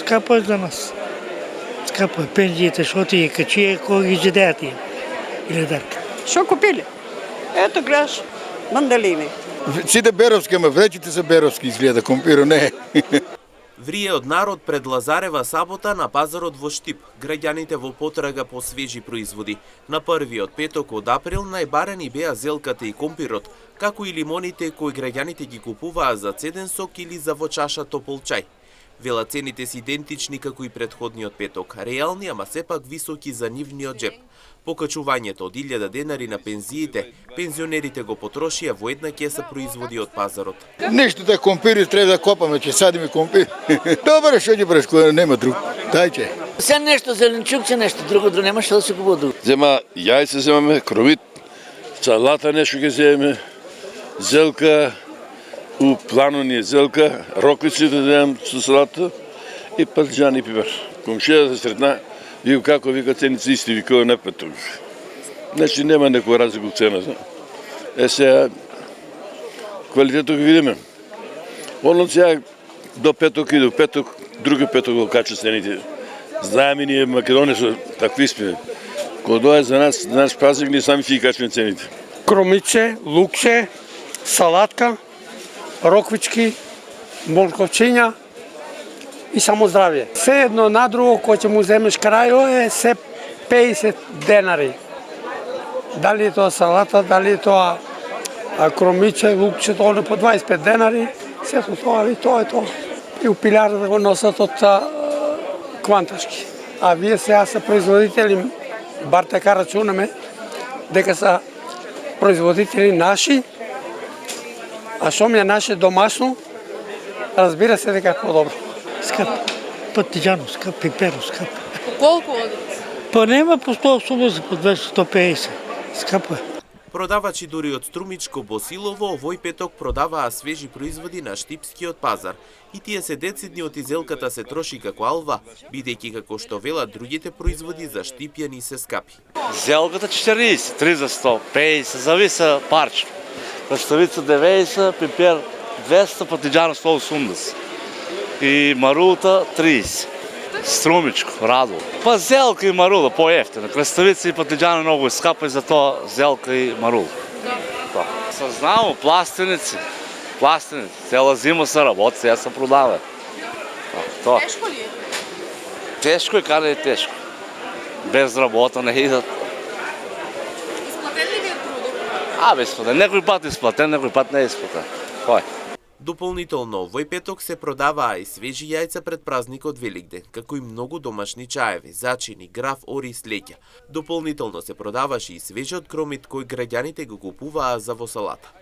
Скапо е за нас. Скапо е пензиите, што ти е качие, кој ги жедеат им. Или дарка. Што купили? Ето гледаш, мандалини. Сите беровски, ама вречите се беровски изгледа, компиро не. Врие од народ пред Лазарева сабота на пазарот во Штип. Граѓаните во потрага по свежи производи. На првиот петок од април најбарани беа зелката и компирот, како и лимоните кои граѓаните ги купуваа за цеден сок или за во чаша топол чај. Вела цените се идентични како и претходниот петок, реални, ама сепак високи за нивниот джеп. Покачувањето од 1000 денари на пензиите, пензионерите го потрошија во една кеса производи од пазарот. Нешто да компири треба да копаме, ќе садиме компири. Добре, што ќе правиш, кога нема друг. Тајче. Се нешто зеленчукче, нешто друго нема што да се купува друго. Зема јајце земаме, кровит, салата нешто ќе земеме, зелка, у плану ни е зелка, роквици да земам со салата и патлиџан и пипер. Комшија се сретна, вика како вика ценици исти, вика не петок. Значи нема некоја разлика у цената. Сега квалитетот ќе видиме. Оно сега до петок и до петок, други петок го кача цените. Знаеме ние Македонија со такви сме. Кога дое за нас празник, ние сами ќе ги качаме цените. Кромиче, лукче, салатка, роквички, молковчиња и само здравје. Се едно на друго кој ќе му земеш крајо е се 50 денари. Дали е тоа салата, дали е тоа кромиче, лукче, тоа по 25 денари, сето тоа и тоа е тоа. И у пиларата да го носат од кванташки. А вие сега се производители, бар така рачунаме, дека се производители наши, а што ми е наше домашно, разбира се дека е подобро. Скап, патиџано, скап, пиперо, скап. Колку одите? Па нема по 180, по 200, 150. Скапо е. Продавачи дури од Струмичко Босилово овој петок продаваа свежи производи на Штипскиот пазар. И тие се децидни од изелката се троши како алва, бидејќи како што велат другите производи за штипјани се скапи. Зелката 40, 3 за 100, 50, зависа парче. Краставица 90, пипер 200, патиџано 180. И марулта 30. Струмичко, Радо. Па зелка и марула по-ефтина. Краставица и патиџано многу е скапа и затоа зелка и марула. Да. Съзнавам, пластеници. Пластеници. Цела зима се работи, сега се продава. Да, Тешко ли е? Тешко е, каде е тешко. Без работа не идат. Исплатен ли ви е трудот? Исплатен. Некој пат исплатен, некој пат не е исплатен. Кој? Дополнително овој петок се продаваа и свежи јајца пред празникот Великден, како и многу домашни чаеви, зачини, граф, ориз, леќа. Дополнително се продаваше и свежиот кромит кој граѓаните го купуваа за во салата.